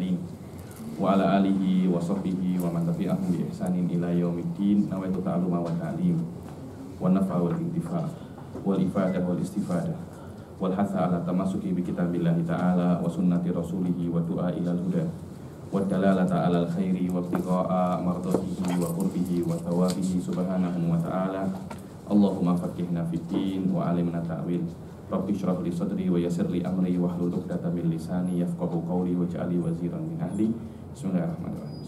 mursalin wa ala alihi wa sahbihi wa man tabi'ahum bi ihsanin ila yaumiddin. Nawaitu ta'alluma wa ta'lim wa nafa wal intifa wal ifadah wal istifadah wal hatha ala tamasuki bi kitabillahi ta'ala wa sunnati rasulihi wa du'a ilal huda wa dalalata ala al-khairi wa ibtigha'a mardatihi wa qurbihi wa thawabihi subhanahu wa ta'ala. Allahumma faqihna fid din wa alimna ta'wil. Rabbi shrah li sadri wa yassir li amri wa hlul 'uqdatam min lisani yafqahu qawli waj'alni waziran min ahli. Bismillahirrahmanirrahim.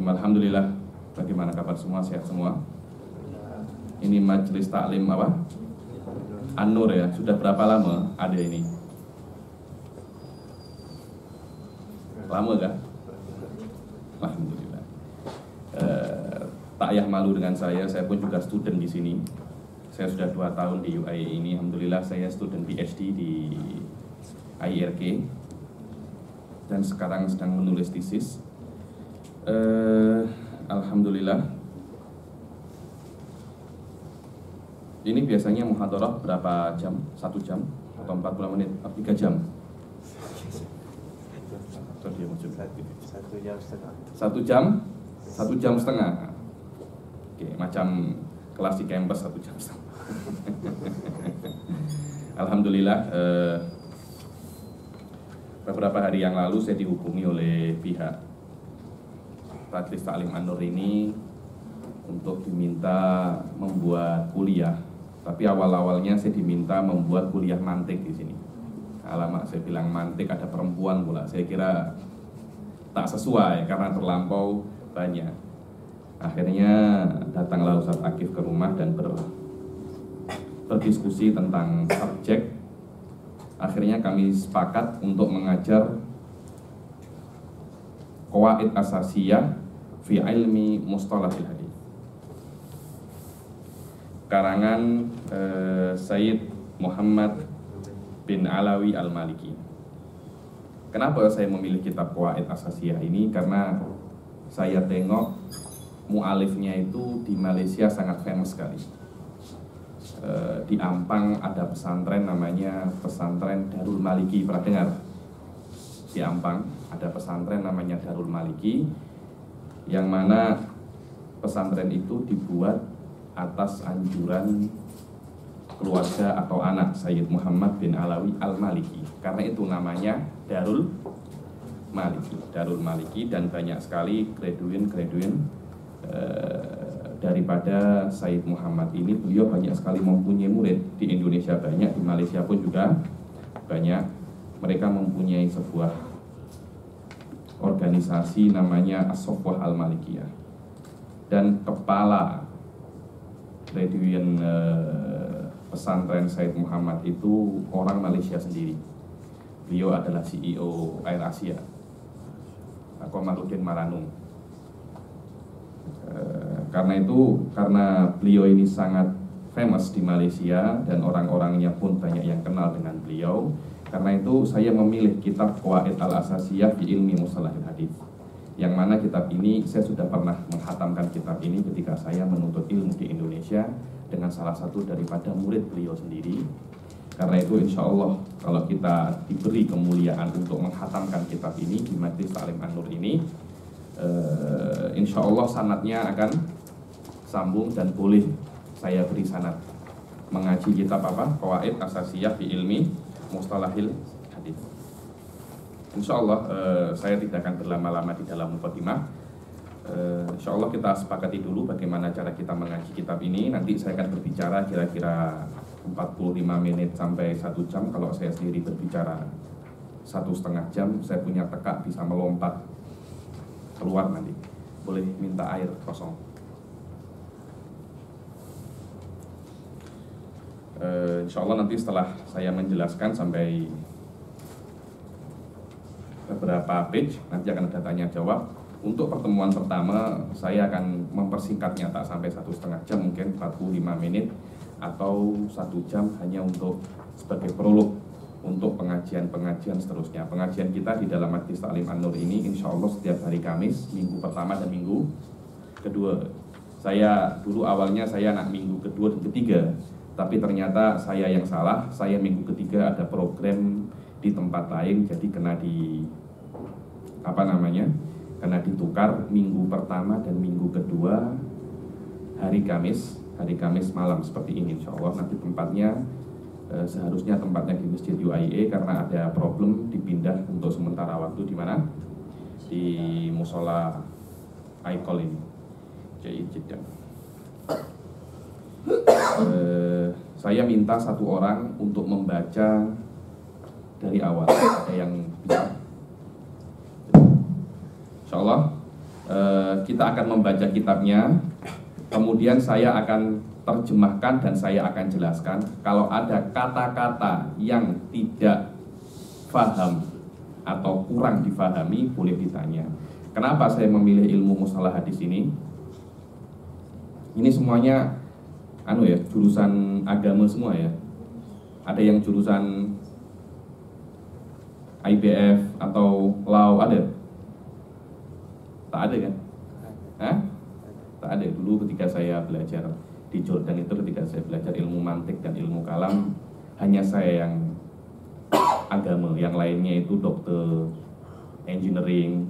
Alhamdulillah. Bagaimana kabar semua? Sehat semua? Ini majelis taklim apa? An-Nur ya. Sudah berapa lama ada ini? Lama kah? Alhamdulillah. Tak payah malu dengan saya pun juga student di sini. Saya sudah 2 tahun di UIA ini. Alhamdulillah saya student PhD di IRK dan sekarang sedang menulis tesis. Alhamdulillah. Ini biasanya muhadarah berapa jam? 1 jam atau 40 menit? 3 jam? 1 jam setengah. 1 jam? 1 jam setengah. Oke, macam kelas di kampus 1 jam setengah. Alhamdulillah. Beberapa hari yang lalu saya dihubungi oleh pihak Majelis Taklim An-Nur ini untuk diminta membuat kuliah. Tapi awal-awalnya saya diminta membuat kuliah mantik di sini. Alamak, saya bilang mantik ada perempuan pula. Saya kira tak sesuai karena terlampau banyak. Akhirnya datanglah Ustadz Akif ke rumah dan berdiskusi tentang subjek. Akhirnya kami sepakat untuk mengajar Qawaid Asasiyah fi ilmi mustalahil hadits, karangan Sayyid Muhammad bin Alawi Al-Maliki. Kenapa saya memilih kitab Qawaid Asasiyah ini? Karena saya tengok mu'alifnya itu di Malaysia sangat famous sekali. Di Ampang ada pesantren namanya pesantren Darul Maliki. Pernah dengar? Di Ampang ada pesantren namanya Darul Maliki, yang mana pesantren itu dibuat atas anjuran keluarga atau anak Sayyid Muhammad bin Alawi Al-Maliki. Karena itu namanya Darul Maliki. Darul Maliki, dan banyak sekali graduin daripada Sayyid Muhammad ini. Beliau banyak sekali mempunyai murid di Indonesia, banyak, di Malaysia pun juga banyak. Mereka mempunyai sebuah organisasi namanya As-Sofwah Al-Malikiyah, dan kepala graduin pesantren Sayyid Muhammad itu orang Malaysia sendiri. Beliau adalah CEO Air Asia, Komarudin Maranung. Karena beliau ini sangat famous di Malaysia dan orang-orangnya pun banyak yang kenal dengan beliau. Karena itu saya memilih kitab Qawaid Al-Asasiyah fi ilmi mustalahil hadits, yang mana kitab ini saya sudah pernah menghatamkan kitab ini ketika saya menuntut ilmu di Indonesia dengan salah satu daripada murid beliau sendiri. Karena itu insya Allah kalau kita diberi kemuliaan untuk menghatamkan kitab ini di Majelis Taklim An-Nur ini, insya Allah sanadnya akan sambung dan boleh saya beri sanad mengaji kitab apa? Qawaid Asasiyah fi ilmi mustalahil hadits. Insya Allah saya tidak akan berlama-lama di dalam mukadimah. Insya Allah kita sepakati dulu bagaimana cara kita mengaji kitab ini. Nanti saya akan berbicara kira-kira 45 menit sampai 1 jam. Kalau saya sendiri berbicara 1,5 jam, saya punya tekak bisa melompat keluar nanti. Boleh minta air kosong. Insya Allah nanti setelah saya menjelaskan sampai beberapa page, nanti akan ada tanya jawab. Untuk pertemuan pertama saya akan mempersingkatnya tak sampai 1,5 jam, mungkin 45 menit atau 1 jam, hanya untuk sebagai prolog untuk pengajian-pengajian seterusnya. Pengajian kita di dalam Majelis Taklim An-Nur ini insya Allah setiap hari Kamis, minggu pertama dan minggu kedua. Saya dulu awalnya saya anak minggu kedua dan ketiga, tapi ternyata saya yang salah. Saya minggu ketiga ada program di tempat lain, jadi kena kena ditukar minggu pertama dan minggu kedua hari Kamis malam seperti ini. Insya Allah nanti tempatnya seharusnya tempatnya di Masjid UIA, karena ada problem dipindah untuk sementara waktu di mana, di musola Aikol ini. Jadi saya minta satu orang untuk membaca dari awal. Ada yang bisa? Insya Allah kita akan membaca kitabnya, kemudian saya akan terjemahkan dan saya akan jelaskan. Kalau ada kata-kata yang tidak paham atau kurang difahami, boleh ditanya. Kenapa saya memilih ilmu mustalah hadis ini? Ini semuanya jurusan agama semua ya. Ada yang jurusan IBF atau law, ada? Tak ada kan? Hah? Tak ada. Dulu ketika saya belajar di Jordan itu, ketika saya belajar ilmu mantik dan ilmu kalam, hanya saya yang agama, yang lainnya itu dokter, engineering,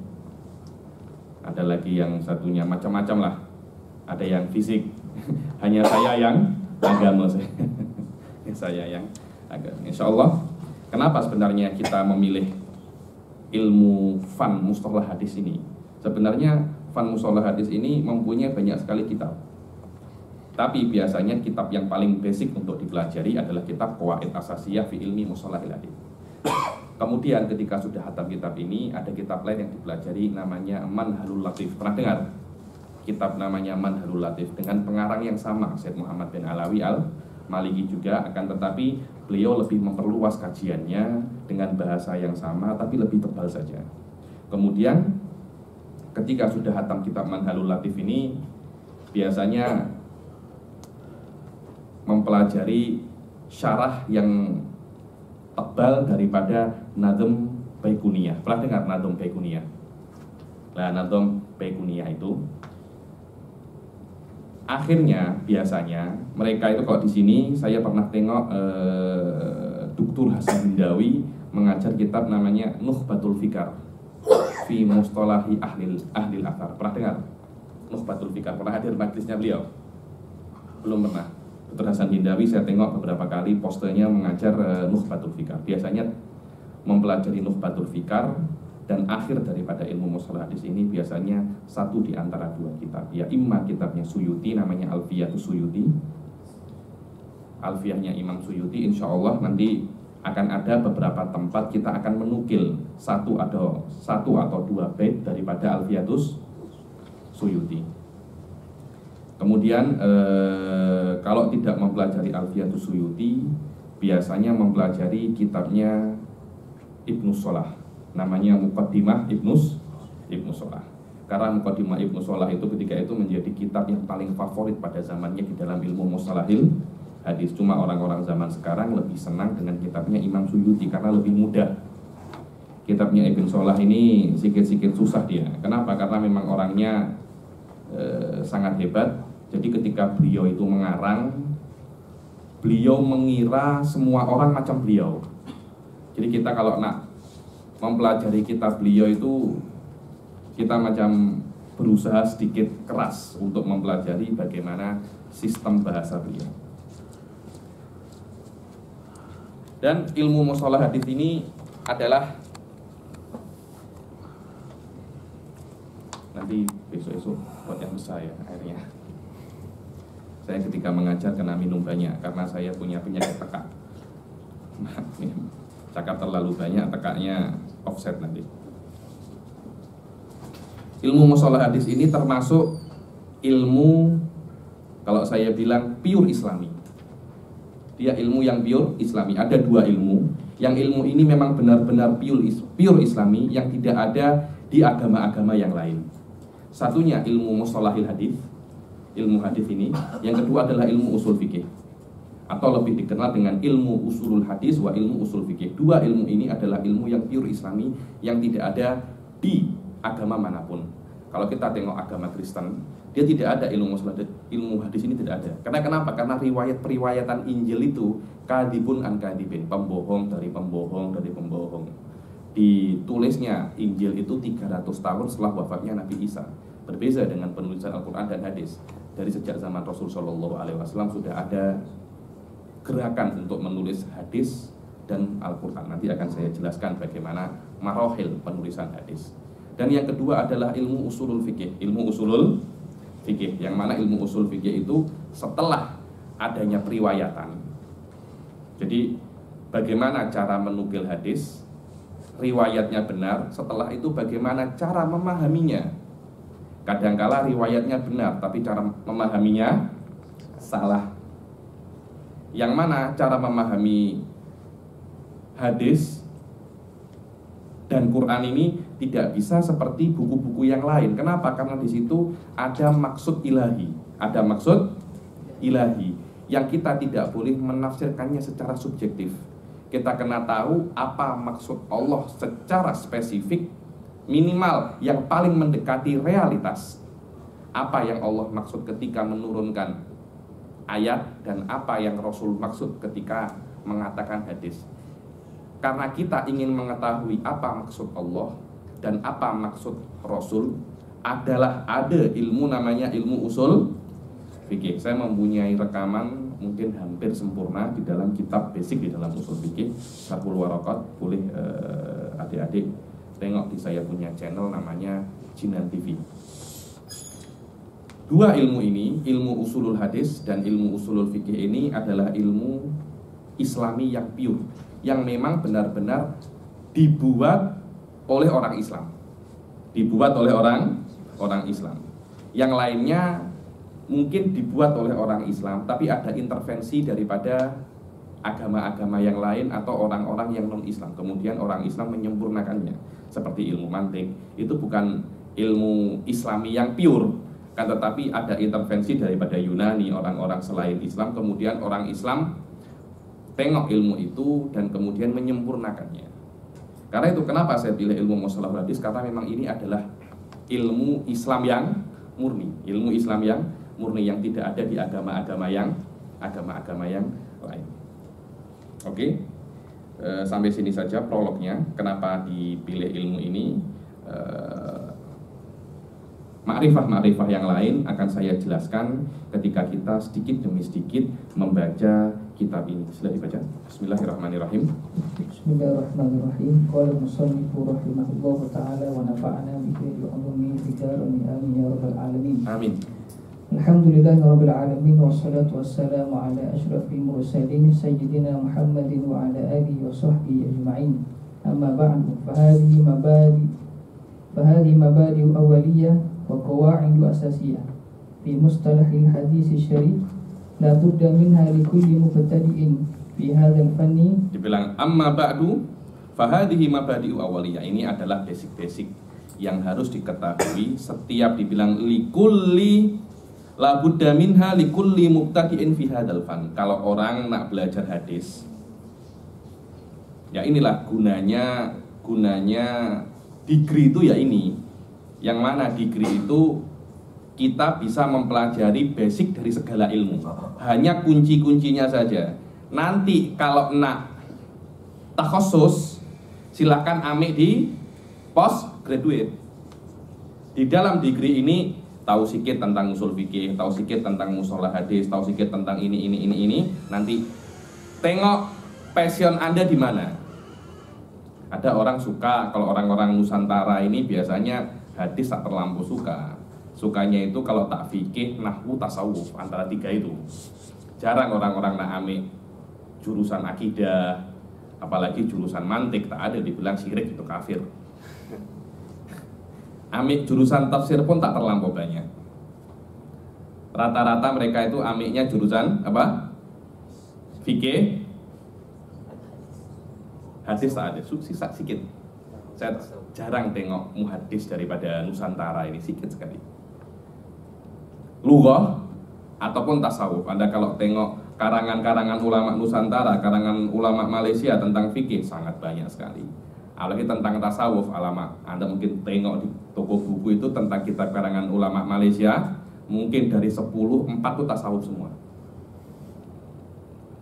ada lagi yang satunya macam-macam lah, ada yang fisik. Hanya saya yang agama. Saya yang agama. Insya Allah. Kenapa sebenarnya kita memilih ilmu fan mustalah hadis ini? Sebenarnya fan mustalah hadis ini mempunyai banyak sekali kitab. Tapi biasanya kitab yang paling basic untuk dipelajari adalah kitab Qawaid Asasiyah fi Ilmi Mustalahil Hadis. Kemudian ketika sudah hatam kitab ini, ada kitab lain yang dipelajari namanya Manhalul Latif. Pernah dengar? Kitab namanya Manhalul Latif dengan pengarang yang sama, Syed Muhammad bin Alawi Al-Maliki juga, akan tetapi beliau lebih memperluas kajiannya dengan bahasa yang sama tapi lebih tebal saja. Kemudian ketika sudah hatam kitab Manhalul Latif ini, biasanya mempelajari syarah yang tebal daripada Nadhm Baiquniyah. Pernah dengar Nadhm Baiquniyah? Nah, Nadhm Baiquniyah itu akhirnya biasanya mereka itu, kalau di sini saya pernah tengok Dr. Hasan Hindawi mengajar kitab namanya Nukhbatul Fikar fi Mustalahi Ahlil Athar. Pernah dengar? Nukhbatul Fikar. Pernah hadir majlisnya beliau? Belum pernah. Dr. Hasan Hindawi saya tengok beberapa kali posternya mengajar Nukhbatul Fikar. Biasanya mempelajari Nukhbatul Fikar, dan akhir daripada ilmu mustalah hadis ini biasanya satu di antara dua kitab. Ya, imma kitabnya Suyuti namanya Alfiyatus Suyuti. Alfiyahnya Imam Suyuti, insya Allah nanti akan ada beberapa tempat kita akan menukil satu atau dua bait daripada Alfiyatus Suyuti. Kemudian kalau tidak mempelajari Alfiyatus Suyuti, biasanya mempelajari kitabnya Ibnu Shalah, namanya Muqaddimah Ibnu Shalah. Karena Muqaddimah Ibnu Shalah itu ketika itu menjadi kitab yang paling favorit pada zamannya di dalam ilmu mustalahil hadis. Cuma orang-orang zaman sekarang lebih senang dengan kitabnya Imam Suyuti karena lebih mudah. Kitabnya Ibnu Shalah ini sedikit susah dia. Kenapa? Karena memang orangnya sangat hebat. Jadi ketika beliau itu mengarang, beliau mengira semua orang macam beliau. Jadi kita kalau nak mempelajari kitab beliau itu, kita macam berusaha sedikit keras untuk mempelajari bagaimana sistem bahasa beliau. Dan ilmu mustalah hadis ini adalah, nanti besok-besok buat yang besar ya akhirnya. Saya ketika mengajar kena minum banyak karena saya punya penyakit tekak. Cakap terlalu banyak, tekaknya offset nanti. Ilmu mustalah hadis ini termasuk ilmu, kalau saya bilang pure Islami. Dia ilmu yang pure Islami. Ada dua ilmu. Yang ilmu ini memang benar-benar pure Islami, yang tidak ada di agama-agama yang lain. Satunya ilmu mustalahil hadis, ilmu hadis ini. Yang kedua adalah ilmu usul fikih, atau lebih dikenal dengan ilmu usulul hadis wa ilmu usul fikih. Dua ilmu ini adalah ilmu yang pure Islami, yang tidak ada di agama manapun. Kalau kita tengok agama Kristen, di dia tidak ada ilmu hadis ini tidak ada. Karena kenapa? Karena riwayat-periwayatan Injil itu kadibun an kadibin, pembohong dari pembohong dari pembohong. Ditulisnya Injil itu 300 tahun setelah wafatnya Nabi Isa. Berbeza dengan penulisan Al-Quran dan hadis. Dari sejak zaman Rasul Shallallahu Alaihi Wasallam sudah ada gerakan untuk menulis hadis dan Al-Quran. Nanti akan saya jelaskan bagaimana marohil penulisan hadis. Dan yang kedua adalah ilmu usulul fikih. Ilmu usulul fikih, yang mana ilmu usul fikih itu setelah adanya periwayatan. Jadi bagaimana cara menukil hadis, riwayatnya benar, setelah itu bagaimana cara memahaminya. Kadangkala riwayatnya benar, tapi cara memahaminya salah. Yang mana cara memahami hadis dan Quran ini tidak bisa seperti buku-buku yang lain. Kenapa? Karena di situ ada maksud ilahi, ada maksud ilahi yang kita tidak boleh menafsirkannya secara subjektif. Kita kena tahu apa maksud Allah secara spesifik, minimal yang paling mendekati realitas. Apa yang Allah maksud ketika menurunkan ayat dan apa yang Rasul maksud ketika mengatakan hadis. Karena kita ingin mengetahui apa maksud Allah dan apa maksud Rasul, adalah ada ilmu namanya ilmu usul fikih. Saya mempunyai rekaman mungkin hampir sempurna di dalam kitab basic di dalam usul fikih, Syarhul Waraqat. Boleh adik-adik tengok di saya punya channel namanya Jinan TV. Dua ilmu ini, ilmu usulul hadis dan ilmu usulul fikih ini adalah ilmu Islami yang pure, yang memang benar-benar dibuat oleh orang Islam. Dibuat oleh orang Islam. Yang lainnya mungkin dibuat oleh orang Islam, tapi ada intervensi daripada agama-agama yang lain atau orang-orang yang non-Islam. Kemudian orang Islam menyempurnakannya. Seperti ilmu mantik, itu bukan ilmu Islami yang pure, kan, tetapi ada intervensi daripada Yunani, orang-orang selain Islam. Kemudian orang Islam tengok ilmu itu dan kemudian menyempurnakannya. Karena itu kenapa saya pilih ilmu mustalah hadis, karena memang ini adalah ilmu Islam yang murni, ilmu Islam yang murni yang tidak ada di agama-agama yang lain. Oke, sampai sini saja prolognya. Kenapa dipilih ilmu ini? Makrifah-makrifah yang lain akan saya jelaskan ketika kita sedikit demi sedikit membaca kitab ini. Sila dibaca. Bismillahirrahmanirrahim. Bismillahirrahmanirrahim. Qala al-musannifu rahimahullahu ta'ala wa nafa'ana bihi wa ulumi bidarani amin ya rabbal alamin. Amin. Alhamdulillahi rabbil alamin wassalatu wassalamu ala asyrafil mursalin sayyidina Muhammadin wa ala alihi wa sahbihi ajma'in. Amma ba'du, fahadhihi mabadi awwaliyah wa qawa'idu asasiyah fi mustalahil hadis syarif la budda minha li kulli mubtadi'in fi hadzal fanni. Dibilang amma ba'du fahadhihi mabadi'u awwaliyah. Ini adalah basic-basic yang harus diketahui. Setiap dibilang likulli la budda minha li kulli mubtadi'in fi hadzal fan. Kalau orang nak belajar hadis, ya inilah gunanya degree itu ya ini. Yang mana degree itu kita bisa mempelajari basic dari segala ilmu. Hanya kunci-kuncinya saja. Nanti kalau nak takhusus, silakan ambil di postgraduate. Di dalam degree ini tahu sedikit tentang usul fikih, tahu sedikit tentang mustalah hadis, tahu sedikit tentang ini. Nanti tengok passion Anda di mana. Ada orang suka, kalau orang-orang Nusantara ini biasanya hadis tak terlampau suka. Sukanya itu kalau tak fikih, nahwu, tasawuf, antara tiga itu. Jarang orang-orang nak ambil jurusan akidah, apalagi jurusan mantik, tak ada dibilang syirik itu kafir. Ambil jurusan tafsir pun tak terlampau banyak. Rata-rata mereka itu ambilnya jurusan apa? Fikih, hadis tak ada, sisa sedikit. Saya jarang tengok muhadis daripada Nusantara ini, sedikit sekali. Lughah ataupun tasawuf. Anda kalau tengok karangan-karangan ulama Nusantara, karangan ulama Malaysia tentang fikih sangat banyak sekali. Apalagi tentang tasawuf, Anda mungkin tengok di toko buku itu tentang kitab karangan ulama Malaysia mungkin dari 10, 4 itu tasawuf semua.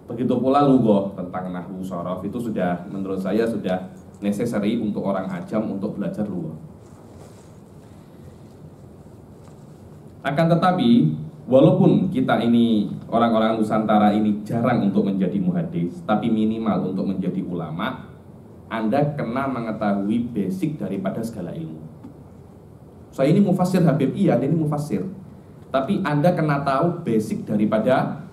Begitu pula lughah, tentang nahwu, sorof, itu sudah menurut saya sudah necessary untuk orang ajam untuk belajar lughah. Akan tetapi, walaupun kita ini orang-orang Nusantara ini jarang untuk menjadi muhadis, tapi minimal untuk menjadi ulama, Anda kena mengetahui basic daripada segala ilmu. Saya ini mufassir Habib, iya, ini mufassir. Tapi Anda kena tahu basic daripada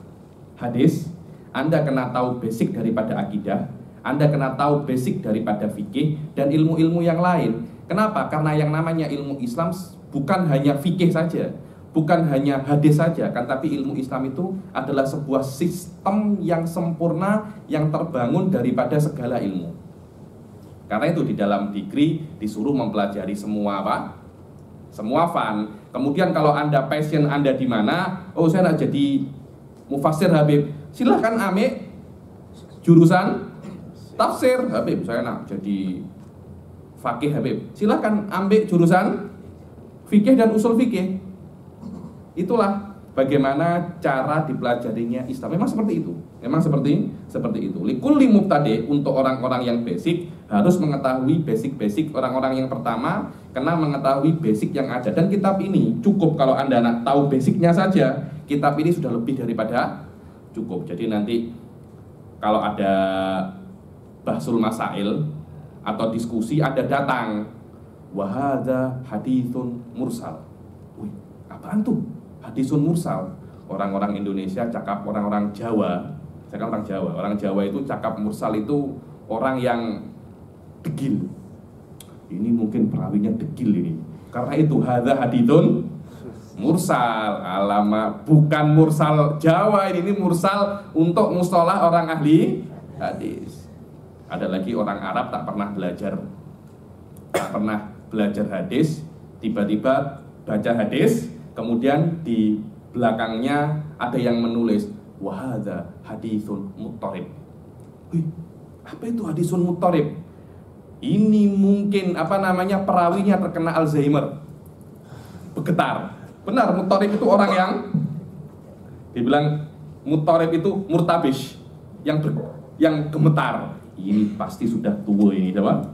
hadis, Anda kena tahu basic daripada akidah, Anda kena tahu basic daripada fikih dan ilmu-ilmu yang lain. Kenapa? Karena yang namanya ilmu Islam bukan hanya fikih saja, bukan hanya hadis saja, kan, tapi ilmu Islam itu adalah sebuah sistem yang sempurna yang terbangun daripada segala ilmu. Karena itu di dalam degree disuruh mempelajari semua apa? Semua fan. Kemudian kalau Anda passion Anda di mana? Oh, saya nak jadi mufassir Habib. Silahkan ambil jurusan tafsir Habib. Saya nak jadi fakih Habib. Silahkan ambil jurusan fikih dan usul fikih. Itulah bagaimana cara dipelajarinya Islam. Memang seperti itu. Memang seperti itu. Likulli mubtadi, untuk orang-orang yang basic harus mengetahui basic-basic. Orang-orang yang pertama kena mengetahui basic yang ada. Dan kitab ini cukup kalau Anda nak tahu basicnya saja. Kitab ini sudah lebih daripada cukup. Jadi nanti kalau ada bahsul masail atau diskusi, Anda datang, wahada hadithun mursal. Wih, apaan tuh? Hadisun mursal. Orang-orang Indonesia cakap orang-orang Jawa. Saya kan orang Jawa. Orang Jawa itu cakap mursal itu orang yang degil. Ini mungkin perawinya degil ini. Karena itu hadza hadithun mursal. Alama, bukan mursal Jawa ini mursal untuk mustalah orang ahli hadis. Ada lagi orang Arab tak pernah belajar hadis, tiba-tiba baca hadis, kemudian di belakangnya ada yang menulis wahadza haditsun muttarib. Wih, apa itu hadisun muttarib? Ini mungkin perawinya terkena Alzheimer, bergetar. Benar, muttarib itu orang yang dibilang muttarib itu murtabish, yang gemetar. Ini pasti sudah tua ini, apa?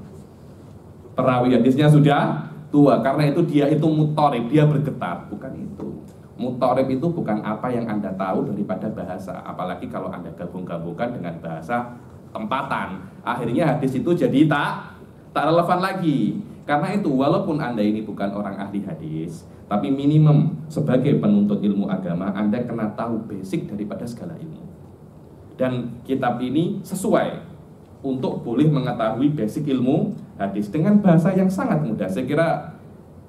Perawi hadisnya sudah tua, karena itu dia itu muttarib, dia bergetar. Bukan itu. Muttarib itu bukan apa yang Anda tahu daripada bahasa, apalagi kalau Anda gabung-gabungkan dengan bahasa tempatan. Akhirnya hadis itu jadi tak relevan lagi. Karena itu walaupun Anda ini bukan orang ahli hadis, tapi minimum sebagai penuntut ilmu agama Anda kena tahu basic daripada segala ilmu. Dan kitab ini sesuai untuk boleh mengetahui basic ilmu hadis dengan bahasa yang sangat mudah. Saya kira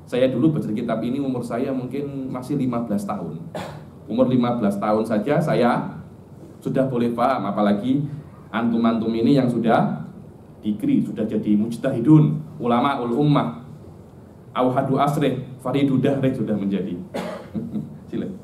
saya dulu baca kitab ini umur saya mungkin masih 15 tahun. Umur 15 tahun saja saya sudah boleh paham, apalagi antum-antum ini yang sudah degree, sudah jadi mujtahidun, ulama ul ummah, auhadu asrih, faridu dahrih sudah menjadi. Silakan.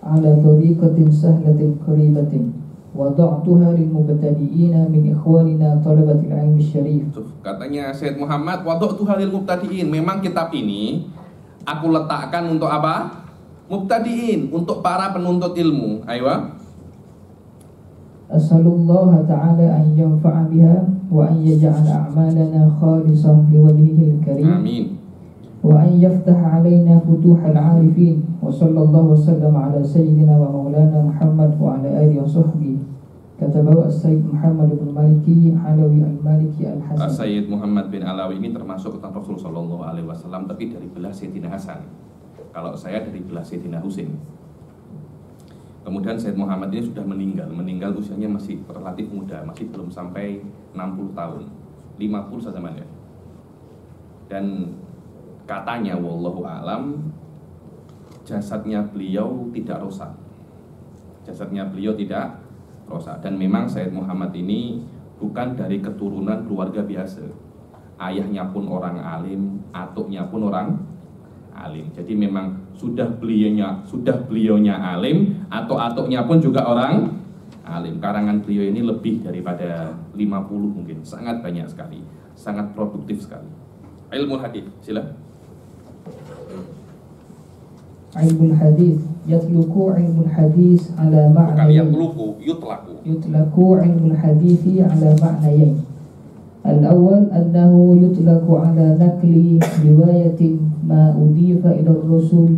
Ala tariqatin sahlatin qaribatin wada'tuha lil mubtadi'ina min ikhwanina talabatil ilmi syarif. Katanya Syed Muhammad, wada'tuha lil mubtadi'in. Memang kitab ini aku letakkan untuk apa? Mubtadi'in, untuk para penuntut ilmu. Ayo. As'alullah ta'ala an yanfa'a biha wa an yaj'ala a'malana khalisah liwajhihil karim. Amin. Wa an yaftaha 'alaina futuhal 'arifin. Wa sallallahu wasallam ala sayyidina wa maulana Muhammad wa ala alihi wa sahbihi. Katabahu As-Sayyid Muhammad bin Maliki Alawi Al-Maliki Al-Hasan. As-Sayyid Muhammad bin Alawi ini termasuk utusan Rasul sallallahu alaihi wasallam, tapi dari belah Sayyidina Hasan. Kalau saya dari belah Sayyidina Husain. Kemudian Sayyid Muhammad ini sudah meninggal usianya masih relatif muda, masih belum sampai 60 tahun, 50 saja ya. Dan katanya wallahu alam jasadnya beliau tidak rusak. Jasadnya beliau tidak rusak. Dan memang Sayyid Muhammad ini bukan dari keturunan keluarga biasa. Ayahnya pun orang alim, atuknya pun orang alim. Jadi memang sudah beliaunya alim, atau atuknya pun juga orang alim. Karangan beliau ini lebih daripada 50 mungkin, sangat banyak sekali, sangat produktif sekali. Ilmu hadis, sila. Ilmul hadis yatluku ilmul hadis ala Bukan ma'nayain. yutlaku ilmul hadisi ala ma'nayain. Al-awwal annahu yutlaku ala nakli riwayatin ma udifa ila rasul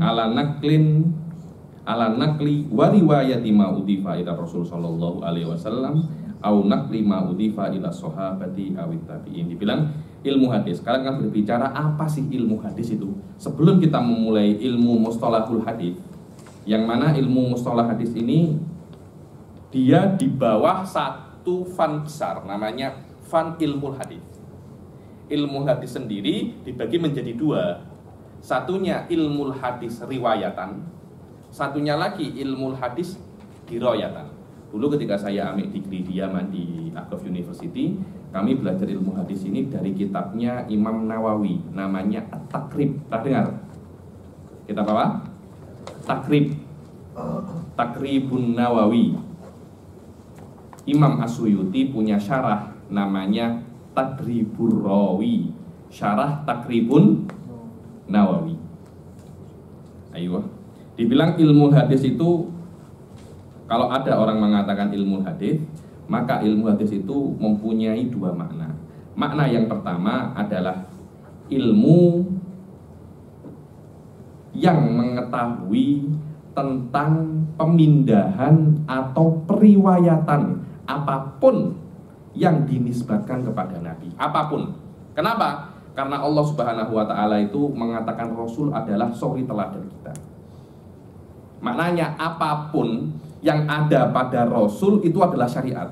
ala nakli wa riwayati ma udifa ila Rasul sallallahu alaihi wasallam au nakli ma udifa ila sahabati awit tabi'in. Dibilang ilmu hadis. Sekarang kan berbicara apa sih ilmu hadis itu? Sebelum kita memulai ilmu mustalahul hadis, yang mana ilmu mustalah hadis ini dia di bawah satu fan besar namanya fan ilmu hadis. Ilmu hadis sendiri dibagi menjadi dua. Satunya ilmu hadis riwayatan, satunya lagi ilmu hadis dirayatan. Dulu ketika saya ambil degree di Yaman di Aqaf University, kami belajar ilmu hadis ini dari kitabnya Imam Nawawi, namanya At-Takrib. Pernah dengar? Kitab apa? Takribun Nawawi. Imam As-Suyuti punya syarah namanya Tadribur Rawi, syarah Takribun Nawawi. Ayo, dibilang ilmu hadis itu, kalau ada orang mengatakan ilmu hadis, maka ilmu hadis itu mempunyai dua makna. Makna yang pertama adalah ilmu yang mengetahui tentang pemindahan atau periwayatan apapun yang dinisbatkan kepada Nabi. Apapun. Kenapa? Karena Allah Subhanahu wa Ta'ala itu mengatakan Rasul adalah suri teladan kita. Maknanya apapun yang ada pada Rasul itu adalah syariat.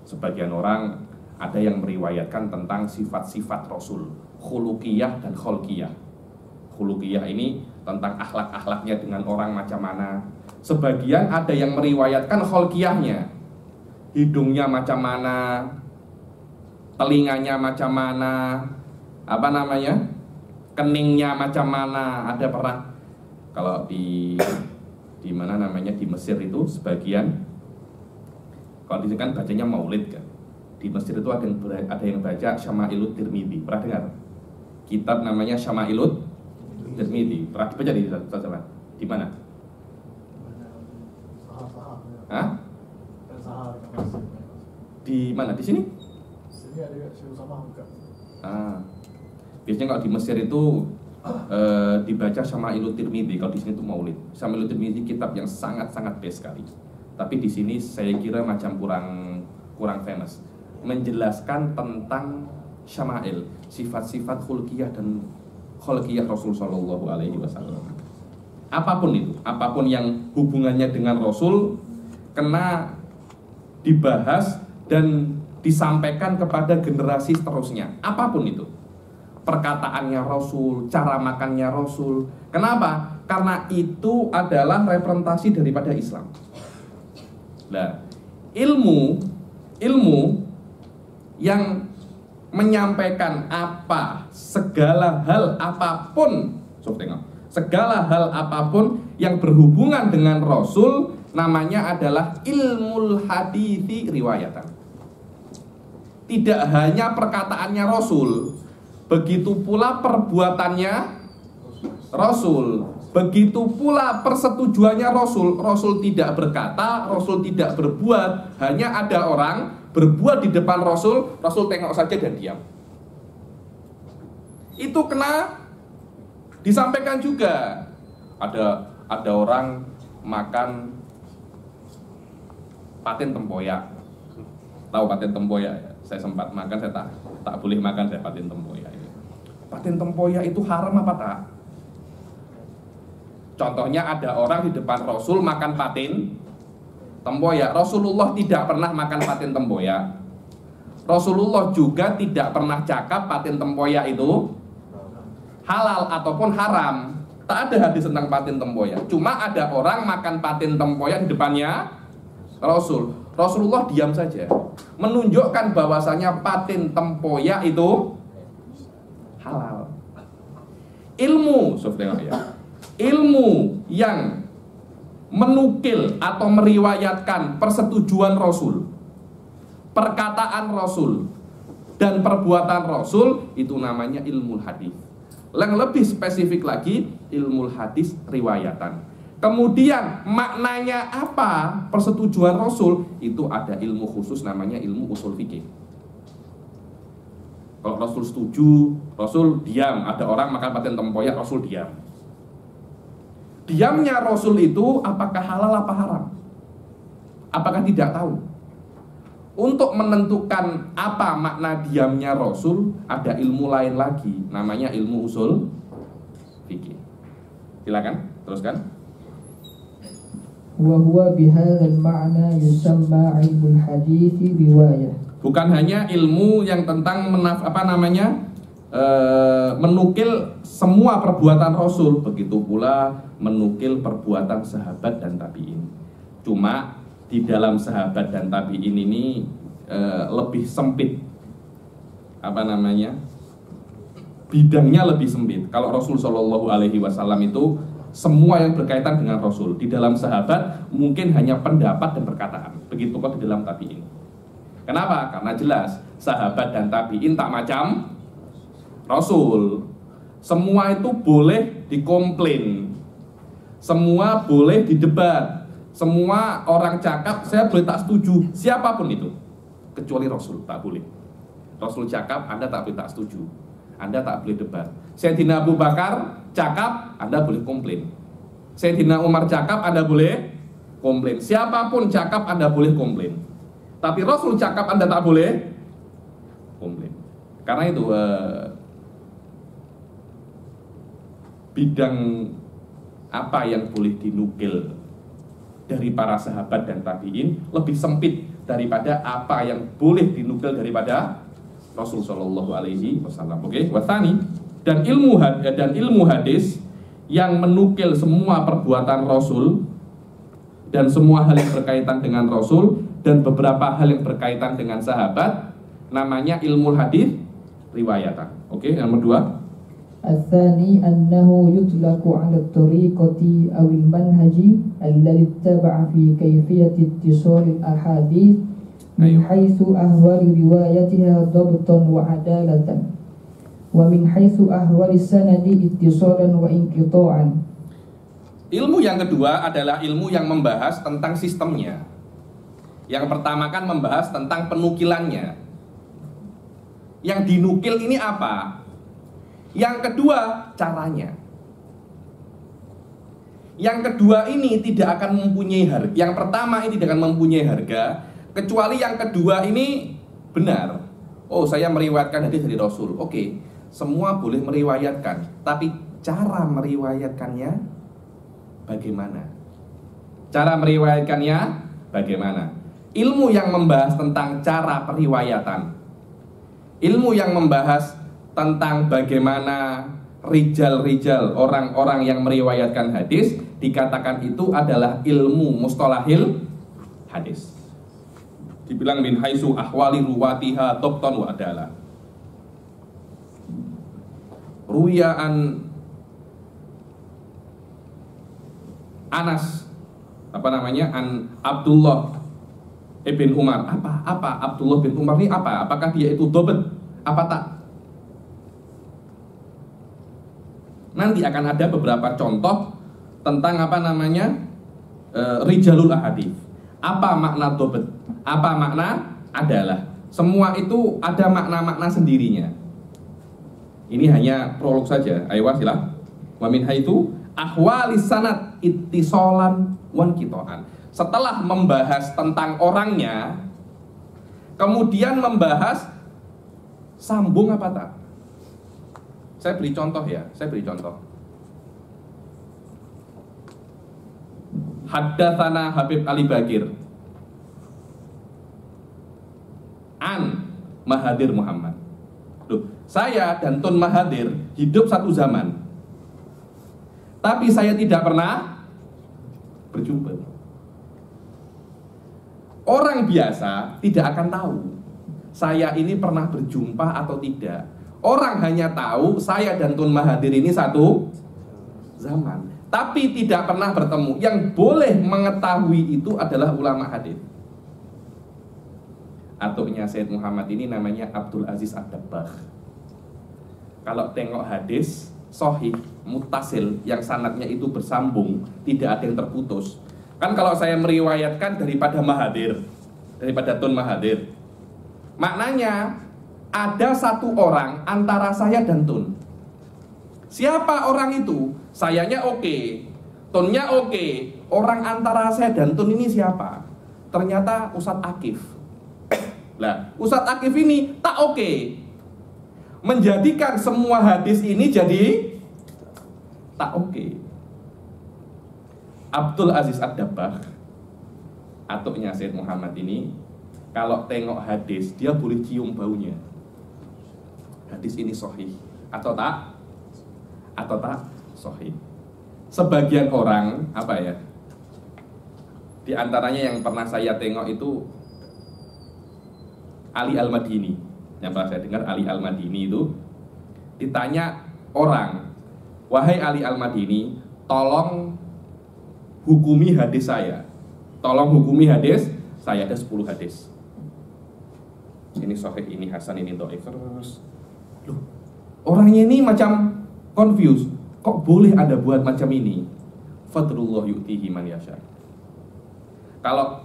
Sebagian orang ada yang meriwayatkan tentang sifat-sifat Rasul, khuluqiyah dan kholqiyah. Khuluqiyah ini tentang akhlak-akhlaknya dengan orang macam mana. Sebagian ada yang meriwayatkan kholqiyahnya, hidungnya macam mana, telinganya macam mana, keningnya macam mana. Ada pernah kalau di mana namanya di Mesir itu sebagian, kalau di sini kan bacanya Maulid kan. Di Mesir itu ada yang baca Syamailut Tirmidzi. Pernah dengar? Kitab namanya Syamailut Tirmidzi. Pernah dibaca di sana? Di mana? Hah? Di mana? Di sini? Biasanya kalau di Mesir itu dibaca Syamailut Tirmidzi. Kalau di sini itu Maulid. Syamailut Tirmidzi kitab yang sangat-sangat best sekali. Tapi di sini saya kira macam kurang famous. Menjelaskan tentang syama'il, sifat-sifat khulqiyah dan kholqiyah Rasul sallallahu alaihi wasallam. Apapun itu, apapun yang hubungannya dengan Rasul kena dibahas dan disampaikan kepada generasi seterusnya. Apapun itu. Perkataannya Rasul, cara makannya Rasul. Kenapa? Karena itu adalah representasi daripada Islam. Nah, ilmu yang menyampaikan segala hal apapun, segala hal apapun yang berhubungan dengan Rasul namanya adalah ilmul hadithi riwayatan. Tidak hanya perkataannya Rasul, begitu pula perbuatannya Rasul, begitu pula persetujuannya Rasul. Rasul tidak berkata, Rasul tidak berbuat. Hanya ada orang berbuat di depan Rasul, Rasul tengok saja dan diam. Itu kena disampaikan juga. Ada orang makan patin tempoyak. Tahu patin tempoyak? Saya sempat makan, saya tak boleh makan saya patin tempoyak. Patin tempoyak itu haram apa tak? Contohnya ada orang di depan Rasul makan patin tempoyak. Rasulullah tidak pernah makan patin tempoyak. Rasulullah juga tidak pernah cakap patin tempoyak itu halal ataupun haram. Tak ada hadis tentang patin tempoyak. Cuma ada orang makan patin tempoyak di depannya Rasul. Rasulullah diam saja, menunjukkan bahwasanya patin tempoyak itu halal. Ilmu yang menukil atau meriwayatkan persetujuan Rasul, perkataan Rasul, dan perbuatan Rasul, itu namanya ilmu hadis. Yang lebih spesifik lagi, ilmu hadis riwayatan. Kemudian maknanya apa persetujuan Rasul? Itu ada ilmu khusus namanya ilmu usul fikih. Kalau Rasul setuju, Rasul diam. Ada orang makan paten tempoyak, Rasul diam. Diamnya Rasul itu apakah halal apa haram? Apakah tidak tahu? Untuk menentukan apa makna diamnya Rasul, ada ilmu lain lagi, namanya ilmu usul fikih. Silakan, teruskan. Wa huwa bihadzal ma'na yusamma ilmul hadits riwayah. Bukan hanya ilmu yang tentang menukil semua perbuatan Rasul, begitu pula menukil perbuatan sahabat dan tabi'in. Cuma di dalam sahabat dan tabi'in ini lebih sempit, bidangnya lebih sempit. Kalau Rasul Shallallahu Alaihi Wasallam itu semua yang berkaitan dengan Rasul. Di dalam sahabat mungkin hanya pendapat dan perkataan. Begitu kok di dalam tabi'in. Kenapa? Karena jelas sahabat dan tabi'in tak macam Rasul. Semua itu boleh dikomplain, semua boleh didebat, semua orang cakap saya boleh tak setuju, siapapun itu, kecuali Rasul tak boleh. Rasul cakap Anda tak boleh tak setuju, Anda tak boleh debat. Sayyidina Abu Bakar cakap, Anda boleh komplain. Sayyidina Umar cakap, Anda boleh komplain. Siapapun cakap, Anda boleh komplain. Tapi Rasul cakap, Anda tak boleh komplain. Karena itu bidang apa yang boleh dinukil dari para sahabat dan tabi'in lebih sempit daripada apa yang boleh dinukil daripada Rasul Shallallahu Alaihi Wasallam. Oke, wasani. Dan ilmu hadis yang menukil semua perbuatan Rasul dan semua hal yang berkaitan dengan Rasul dan beberapa hal yang berkaitan dengan sahabat, namanya ilmu hadis riwayatan. Oke, yang kedua. الثاني أنه يطلق على الطريقة أو المنهج الذي اتبع في كيفية اتصال الأحاديث من حيث أهوال روايتها ضبطا وعدالة ومن حيث أهوال السند اتصالا وانقطاعا. Ilmu yang kedua adalah ilmu yang membahas tentang sistemnya. Yang pertama kan membahas tentang penukilannya. Yang dinukil ini apa? Yang kedua, caranya. Yang kedua ini tidak akan mempunyai harga. Yang pertama ini tidak akan mempunyai harga, kecuali yang kedua ini benar. Oh, saya meriwayatkan hadis dari Rasul. Oke, semua boleh meriwayatkan, tapi cara meriwayatkannya bagaimana? Cara meriwayatkannya bagaimana? Ilmu yang membahas tentang cara periwayatan, ilmu yang membahas tentang bagaimana rijal-rijal orang-orang yang meriwayatkan hadis, dikatakan itu adalah ilmu mustalahil hadis. Dibilang min haitsu ahwali ruwatiha dhabtan wa adalah. Ruwiyaan Anas an Abdullah ibn Umar. Apa Abdullah bin Umar ini apa? Apakah dia itu dhabt? Apa tak? Nanti akan ada beberapa contoh tentang rijalul ahadits. Apa makna dhabt? Apa makna adalah? Semua itu ada makna-makna sendirinya. Ini hanya prolog saja. Ayo silah. Wa min haitsu ahwalis sanad ittisalan wan qita'an. Setelah membahas tentang orangnya, kemudian membahas sambung apa tak? Saya beri contoh ya, Haddatsana Habib Ali Bakir an Mahathir Muhammad. Loh, saya dan Tun Mahathir hidup satu zaman, tapi saya tidak pernah berjumpa. Orang biasa tidak akan tahu saya ini pernah berjumpa atau tidak. Orang hanya tahu saya dan Tun Mahathir ini satu zaman, tapi tidak pernah bertemu. Yang boleh mengetahui itu adalah ulama hadis. Atuknya Sayyid Muhammad ini namanya Abdul Aziz Ad-Dabbagh. Kalau tengok hadis sahih, muttasil, yang sanadnya itu bersambung, tidak ada yang terputus. Kan kalau saya meriwayatkan daripada Mahathir, daripada Tun Mahathir, maknanya ada satu orang antara saya dan Tun. Siapa orang itu? Sayanya oke, Tunnya oke. Orang antara saya dan Tun ini siapa? Ternyata Ustadz Akif. Lah, Ustadz Akif ini tak oke, menjadikan semua hadis ini jadi tak oke. Abdul Aziz Ad-Dabbagh, atuknya Syed Muhammad ini, kalau tengok hadis dia boleh cium baunya. Hadis ini sahih atau tak? Atau tak sahih. Sebagian orang, apa ya, di antaranya yang pernah saya tengok itu Ali Al-Madini. Yang pernah saya dengar Ali Al-Madini itu ditanya orang, "Wahai Ali Al-Madini, tolong hukumi hadis saya. Tolong hukumi hadis saya, ada 10 hadis. Ini sahih, ini hasan, ini dhaif." Terus loh, orangnya ini macam confused. Kok boleh Anda buat macam ini? Fadlullah yu'tihi man yasha. Kalau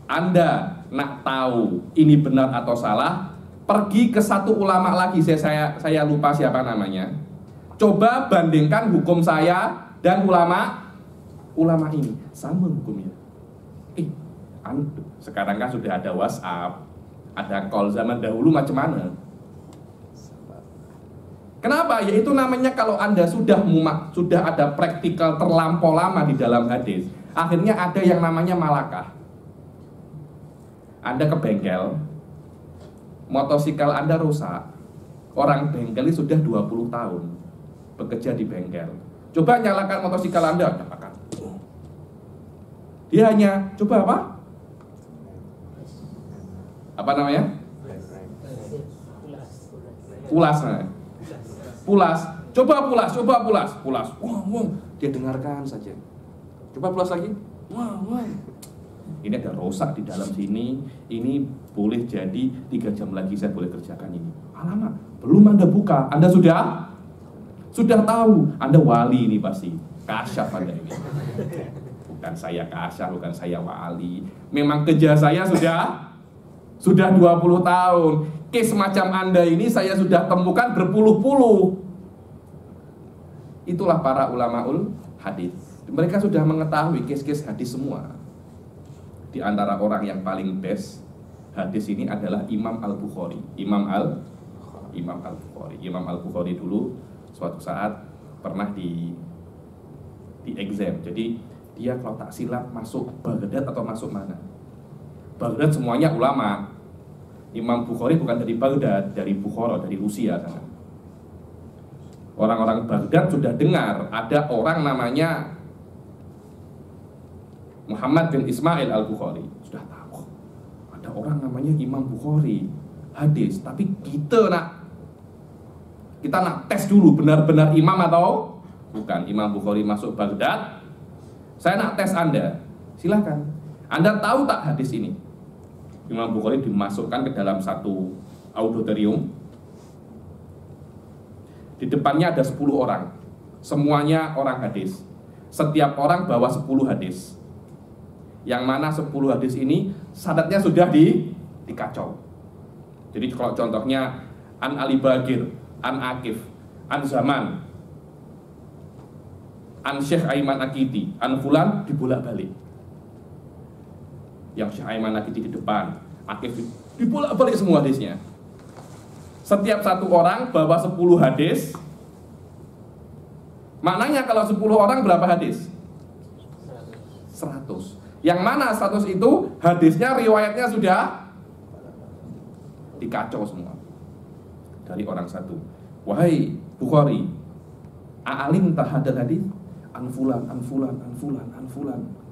Anda nak tahu ini benar atau salah, pergi ke satu ulama lagi, saya lupa siapa namanya. Coba bandingkan hukum saya dan ulama ini, sama hukumnya. Sekarang kan sudah ada WhatsApp, ada call. Zaman dahulu macam mana? Kenapa? Yaitu namanya kalau Anda sudah ada praktikal terlampau lama di dalam hadis, akhirnya ada yang namanya malakah. Anda ke bengkel, motosikal Anda rusak, orang bengkel ini sudah 20 tahun bekerja di bengkel. Coba nyalakan motosikal Anda, nyalakan. Dia hanya coba apa? Apa namanya? Pulas. Coba pulas. Wah. Dia dengarkan saja. Coba pulas lagi. Wah. Ini ada rusak di dalam sini. Ini boleh jadi 3 jam lagi saya boleh kerjakan ini. Alamak, belum Anda buka, Anda sudah tahu. Anda wali ini pasti. Kasyaf Anda ini. Bukan saya kasyaf, bukan saya wali. Memang kerja saya sudah 20 tahun. Case macam Anda ini saya sudah temukan berpuluh-puluh. Itulah para ulamaul hadis. Mereka sudah mengetahui case-case hadis semua. Di antara orang yang paling best hadis ini adalah Imam Al-Bukhari. Imam Al-Bukhari dulu suatu saat pernah di exam. Jadi dia kalau tak silap masuk Baghdad atau masuk mana? Baghdad semuanya ulama. Imam Bukhari bukan dari Baghdad, dari Bukhara, dari Rusia sana. Orang-orang Baghdad sudah dengar ada orang namanya Muhammad bin Ismail Al-Bukhari. Sudah tahu ada orang namanya Imam Bukhari hadis. Tapi kita nak tes dulu benar-benar imam atau bukan. Imam Bukhari masuk Baghdad. Saya nak tes Anda. Silakan. Anda tahu tak hadis ini? Imam Bukhari dimasukkan ke dalam satu auditorium. Di depannya ada 10 orang. Semuanya orang hadis. Setiap orang bawa 10 hadis. Yang mana 10 hadis ini sanadnya sudah dikacau. Jadi kalau contohnya An Ali Bagir, An Akif, An Zaman, An Syekh Aiman Akidi, An Fulan dibolak-balik. Yang Syekh Aiman Akidi di depan, Akif dibolak-balik semua hadisnya. Setiap satu orang bawa 10 hadis. Maknanya kalau 10 orang berapa hadis? 100. Yang mana 100 itu hadisnya, riwayatnya sudah dikacau semua dari orang satu. Wahai Bukhari, a'alim tahadal hadis an fulan.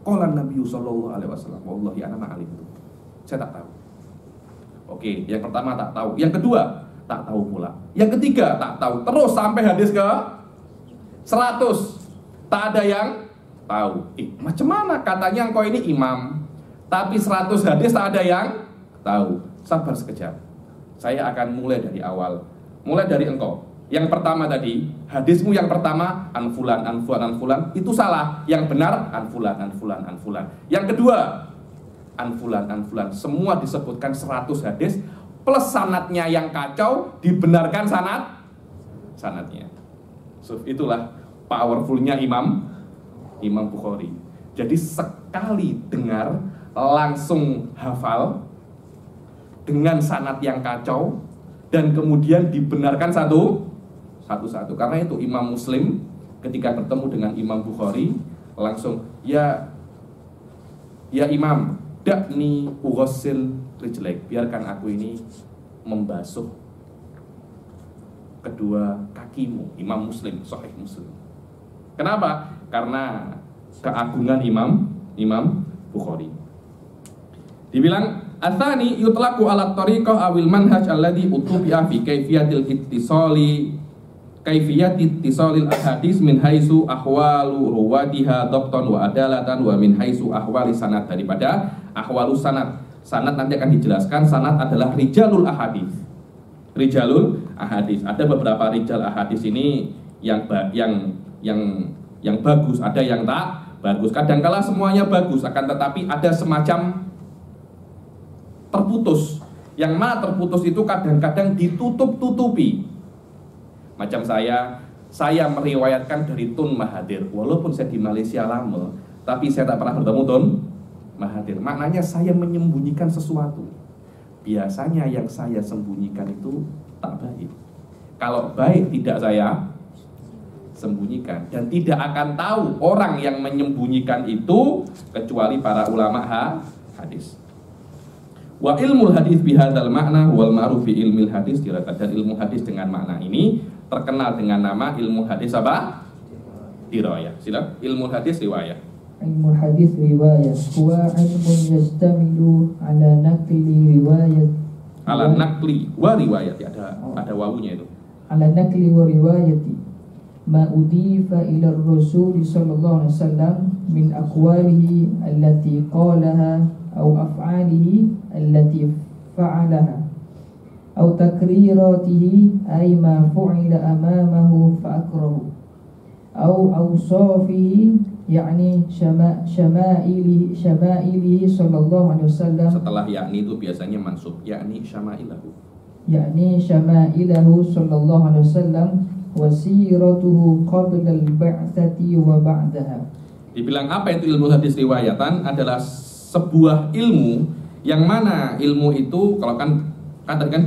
Qala Nabi sallallahu alaihi wasallam, wallahi ana ma'alim. Saya tak tahu. Oke, yang pertama tak tahu. Yang kedua, tak tahu pula. Yang ketiga, tak tahu. Terus sampai hadis ke 100. Tak ada yang tahu. Macam mana katanya engkau ini imam, tapi 100 hadis tak ada yang tahu. Sabar sekejap. Saya akan mulai dari awal. Mulai dari engkau. Yang pertama tadi, hadismu yang pertama anfulan, anfulan, anfulan, itu salah. Yang benar anfulan, anfulan, anfulan. Yang kedua anfulan, anfulan. Semua disebutkan 100 hadis plus sanadnya yang kacau, dibenarkan sanadnya. So, itulah powerfulnya Imam Bukhari. Jadi sekali dengar langsung hafal dengan sanad yang kacau dan kemudian dibenarkan satu-satu. Karena itu Imam Muslim ketika bertemu dengan Imam Bukhari langsung ya Imam, dakni ughassil rijlaik, biarkan aku ini membasuh kedua kakimu. Imam Muslim, Sahih Muslim. Kenapa? Karena keagungan Imam Bukhari. Dibilang atsani yutlaqu ala tariqah awil manhaj alladhi utubi'a fi kaifiyatil ittisalil ahadis min haitsu ahwalu ruwatiha dhabtan wa adalatan wa min haitsu ahwali sanad. Daripada ahwalu sanad. Sanad nanti akan dijelaskan. Sanad adalah rijalul ahadis. Ada beberapa rijal ahadis ini yang bagus, ada yang tak bagus. Kadangkala semuanya bagus, akan tetapi ada semacam terputus. Yang mana terputus itu kadang-kadang ditutup-tutupi. Macam saya meriwayatkan dari Tun Mahathir. Walaupun saya di Malaysia lama, tapi saya tak pernah bertemu Tun Mahathir. Maknanya saya menyembunyikan sesuatu. Biasanya yang saya sembunyikan itu tak baik. Kalau baik tidak saya sembunyikan. Dan tidak akan tahu orang yang menyembunyikan itu kecuali para ulama hadis. Wa ilmul hadis bihadzal makna wal ma'ruf bi ilmil hadis dirayat. Dan ilmu hadis dengan makna ini terkenal dengan nama ilmu hadis apa? Dirayah. Silakan. Ilmu hadis riwayah. Ilmu hadis riwayah huwa ilmun yastamilu ala naqli riwayat. Ala naqli wa riwayat. Ada wawunya itu. Ala naqli wa riwayati ma udifa ila ar-rasul sallallahu alaihi wasallam min aqwalihi allati qalaha aw af'alihi allati fa'alaha aw takrирاته ay ma fu'ila amamahu fa'akrahu aw awsafihi yakni syama'ilihi sallallahu alaihi wasallam. Setelah yakni itu biasanya mansub, yakni syama'ilahu sallallahu alaihi wasallam wa siratuhu qabla al-ba'tsati wa ba'daha. Dibilang apa itu ilmu hadis riwayatan? Adalah sebuah ilmu yang mana ilmu itu kalau kan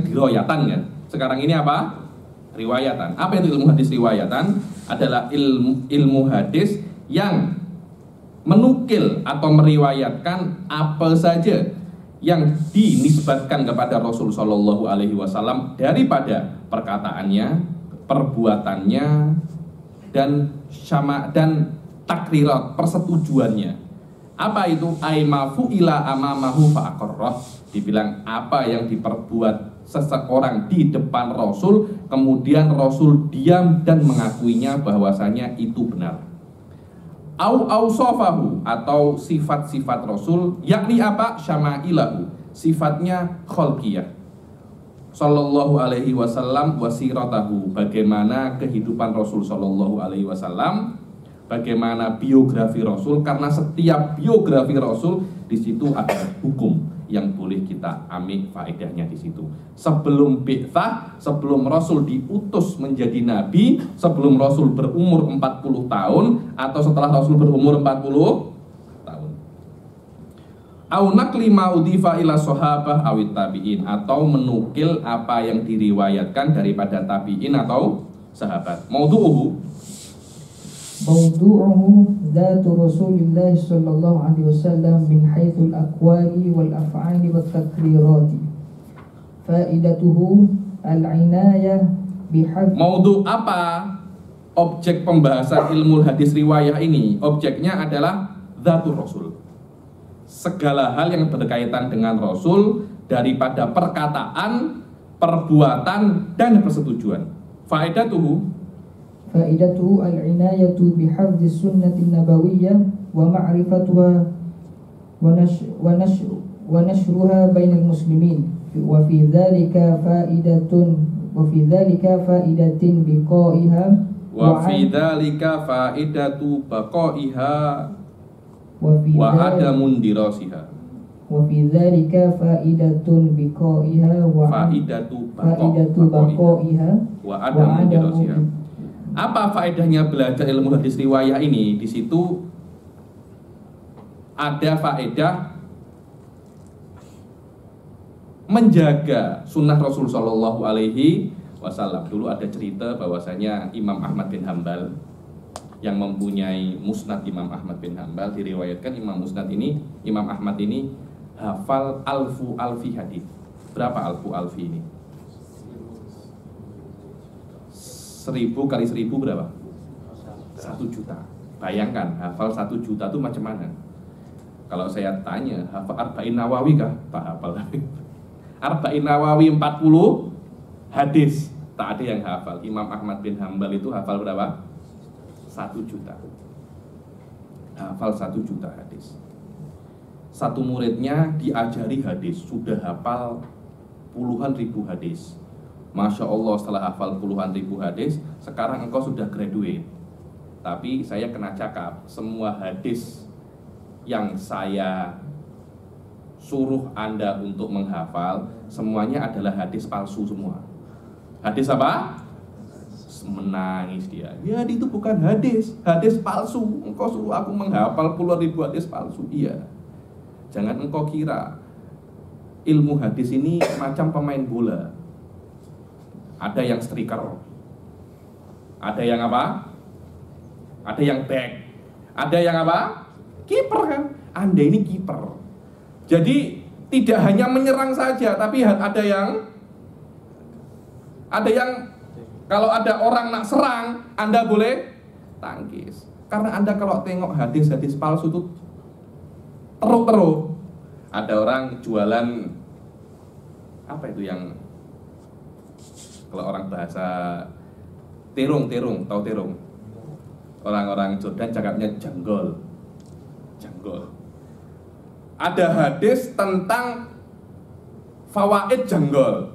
diriwayatan kan. Sekarang ini apa? Riwayatan. Apa itu ilmu hadis riwayatan? Adalah ilmu hadis yang menukil atau meriwayatkan apa saja yang dinisbatkan kepada Rasul Shallallahu Alaihi Wasallam daripada perkataannya, perbuatannya, dan takrirat, persetujuannya. Apa itu? Aimafu ila amamahu fa'aqarrah. Dibilang apa yang diperbuat seseorang di depan Rasul, kemudian Rasul diam dan mengakuinya bahwasanya itu benar. Au ausofahu, atau sifat-sifat Rasul, yakni apa? Syama'ilahu, sifatnya kholqiyah. Sallallahu alaihi wasallam wasiratahu, bagaimana kehidupan Rasul sallallahu alaihi wasallam, bagaimana biografi Rasul, karena setiap biografi Rasul di situ ada hukum yang boleh kita ambil faedahnya di situ. Sebelum bi'tsah, sebelum Rasul diutus menjadi nabi, sebelum Rasul berumur 40 tahun atau setelah Rasul berumur 40 tahun. Au naqli ma udifa ila sahabah awit tabi'in, atau menukil apa yang diriwayatkan daripada tabi'in atau sahabat. Maudu'uhu dzatu Rasulillah sallallahu alaihi wasallam min haitsul aqwali wal af'ali wat takrirati. Faidatuhu al-inayah bihadz. Maudu apa objek pembahasan ilmu hadis riwayah ini? Objeknya adalah dzatur Rasul. Segala hal yang berkaitan dengan Rasul daripada perkataan, perbuatan, dan persetujuan. Faidatuhu al-inayatu bihafzi sunnati nabawiyyah wa ma'rifatuha wa nashruha bainal muslimin wa fi dzalika faidatun وفي ذلك فائدة بقائها Wa fi dzalika faidatu baqaiha wa adamun dirasiha. وفي ذلك فائدة بقائها Faidatu بقائها wa adamun dirasiha. Apa faedahnya belajar ilmu hadis riwayah ini? Di situ ada faedah menjaga sunnah Rasul Shallallahu Alaihi Wasallam. Dulu ada cerita bahwasanya Imam Ahmad bin Hambal yang mempunyai musnad Imam Ahmad bin Hambal, diriwayatkan Imam Ahmad ini hafal alfi hadis. Berapa alfi ini? 1000 kali 1000 berapa? 1 juta. Bayangkan hafal 1 juta itu macam mana? Kalau saya tanya hafal Arba'in Nawawi kah? Tak hafal. Arba'in Nawawi 40 hadis, tak ada yang hafal. Imam Ahmad bin Hambal itu hafal berapa? 1 juta. Hafal 1 juta hadis. Satu muridnya diajari hadis, sudah hafal puluhan ribu hadis. Masya Allah, setelah hafal puluhan ribu hadis, sekarang engkau sudah graduate. Tapi saya kena cakap, semua hadis yang saya suruh Anda untuk menghafal, semuanya adalah hadis palsu semua. Hadis apa? Menangis dia. Ya, itu bukan hadis palsu. Engkau suruh aku menghafal puluhan ribu hadis palsu. Iya. Jangan engkau kira ilmu hadis ini macam pemain bola. Ada yang striker, ada yang apa? Ada yang back, ada yang apa? Kiper kan? Anda ini kiper. Jadi tidak hanya menyerang saja, tapi ada yang kalau ada orang nak serang, Anda boleh tangkis. Karena Anda kalau tengok hadis-hadis palsu itu teruk. Ada orang jualan apa itu yang kalau orang bahasa terung, tahu terung? Orang-orang Jordan cakapnya janggol. Ada hadis tentang fawaid janggol.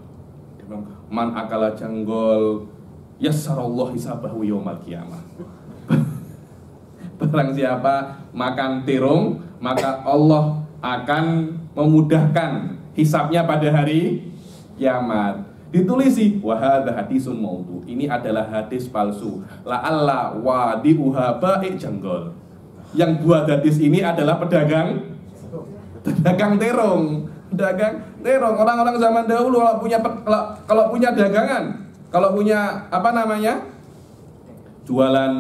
Man akala janggol yassarallahu hisabahu yaumal qiyamah. Barang siapa makan terung, maka Allah akan memudahkan hisabnya pada hari kiamat. Ditulisi wa hadza hadisun maudhu. Ini adalah hadis palsu. La'alla wadi'uha ba'i janggol. Yang buat hadis ini adalah pedagang terung. Orang-orang zaman dahulu kalau punya dagangan, kalau punya apa namanya? Jualan,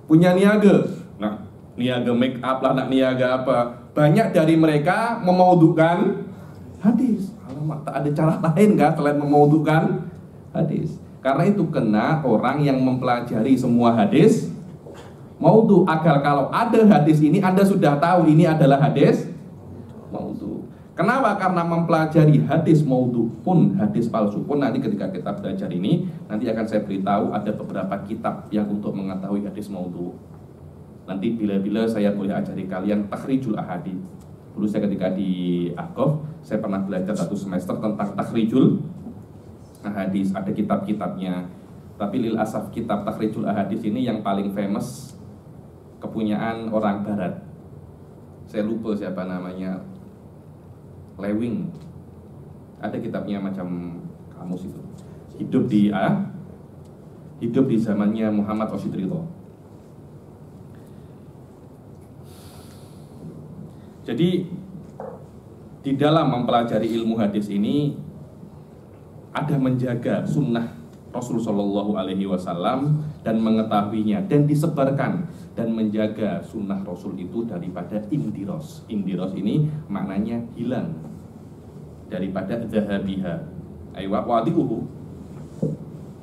punya niaga. Nah, niaga make up lah, nak niaga apa? Banyak dari mereka memaudhukan hadis. Alamak, tak ada cara lain kah selain memaudhukan hadis? Karena itu kena orang yang mempelajari semua hadis maudhu, agar kalau ada hadis ini Anda sudah tahu ini adalah hadis maudhu. Kenapa? Karena mempelajari hadis maudhu pun, hadis palsu pun, nanti ketika kita belajar ini, nanti akan saya beritahu ada beberapa kitab yang untuk mengetahui hadis maudhu. Nanti bila-bila saya boleh ajari kalian takhrijul ahadits. Dulu saya ketika di Akof, saya pernah belajar 1 semester tentang takhrijul ahadits, ada kitab-kitabnya. Tapi lil asaf kitab takhrijul ahadits ini yang paling famous kepunyaan orang barat. Saya lupa siapa namanya, Lewing. Ada kitabnya macam kamus itu. Hidup di zamannya Muhammad Rashid Ridho. Jadi di dalam mempelajari ilmu hadis ini ada menjaga sunnah Rasul Shallallahu Alaihi Wasallam dan mengetahuinya dan disebarkan dan menjaga sunnah Rasul itu daripada indiros. Indiros ini maknanya hilang daripada zahabiha. Aywa wadi'uhu.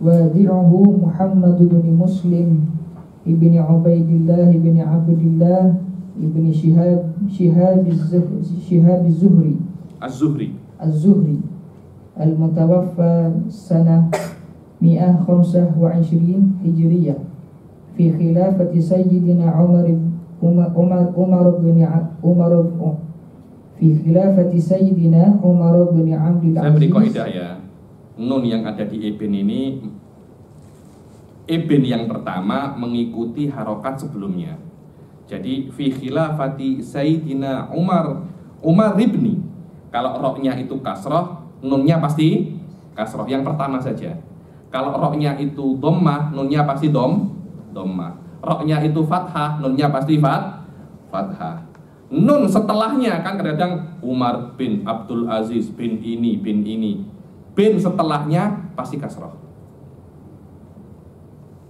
Wadi'uhu Muhammad bin Muslim ibni Ubaidillah ibni Abdillah ibni Shihab az-Zuhri al-mutawaffa sanah 125 Hijriyah fi khilafati Sayyidina Umar bin Abdul Aziz. Saya beri kaidah ya. nun yang ada di ibn ini, ibn yang pertama mengikuti harokat sebelumnya. Jadi fi khilafati Sayyidina Umar ibni. Kalau roknya itu kasroh, nunnya pasti kasroh yang pertama saja. Kalau roknya itu dhammah, nunnya pasti dhammah. Roknya itu fathah, nunnya pasti fathah. Nun setelahnya kan kadang-kadang Umar bin Abdul Aziz bin ini. Bin setelahnya pasti kasroh.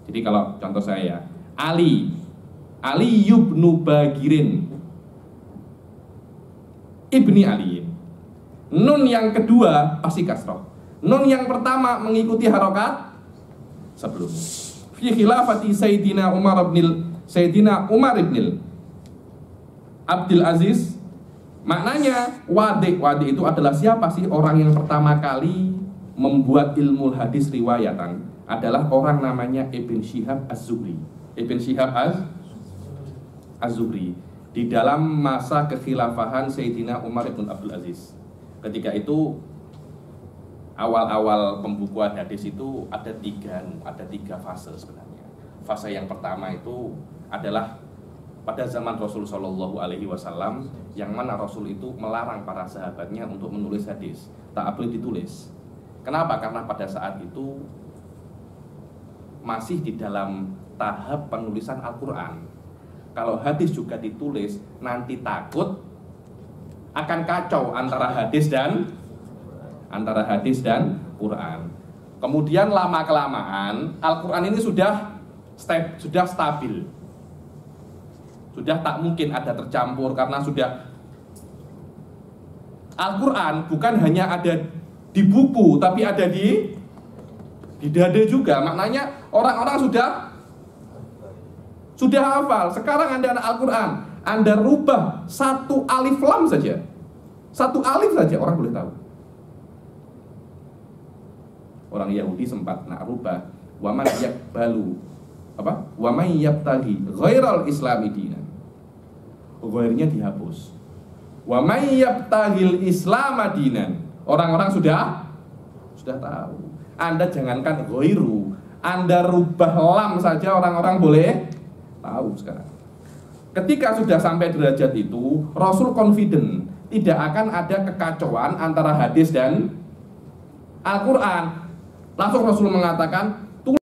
Jadi kalau contoh saya Ali ibnu Bagirin ibni Ali. Nun yang kedua pasti kasroh. Nun yang pertama mengikuti harokat sebelumnya. Fi khilafati Sayyidina Umar ibn Abdul Aziz. Maknanya wadi itu adalah siapa sih? Orang yang pertama kali membuat ilmu hadis riwayatan adalah orang namanya Ibn Syihab Az-Zuhri. Ibn Syihab Az-Zuhri di dalam masa kekhilafahan Sayyidina Umar ibn Abdul Aziz. Ketika itu awal-awal pembukuan hadis itu ada tiga fase sebenarnya. Fase yang pertama itu adalah pada zaman Rasul Shallallahu Alaihi Wasallam, yang mana Rasul itu melarang para sahabatnya untuk menulis hadis, tak boleh ditulis. Kenapa? Karena pada saat itu masih di dalam tahap penulisan Al-Quran. Kalau hadis juga ditulis, nanti takut akan kacau antara hadis dan Quran. Kemudian lama-kelamaan Al-Quran ini sudah stabil. Sudah tak mungkin ada tercampur, karena sudah Al-Quran bukan hanya ada di buku, tapi ada di dada juga. Maknanya orang-orang sudah hafal. Sekarang Anda Al-Quran, Anda rubah satu alif lam saja, satu alif saja orang boleh tahu. Orang Yahudi sempat nak rubah waman yakbalu waman yabtaghi ghairal islami dinan. Ghairnya dihapus. Waman yabtaghil islama dinan. Orang-orang sudah tahu. Anda jangankan ghairu, Anda rubah lam saja orang-orang boleh tahu sekarang. Ketika sudah sampai derajat itu, Rasul confident tidak akan ada kekacauan antara hadis dan Al-Quran. Langsung Rasul mengatakan,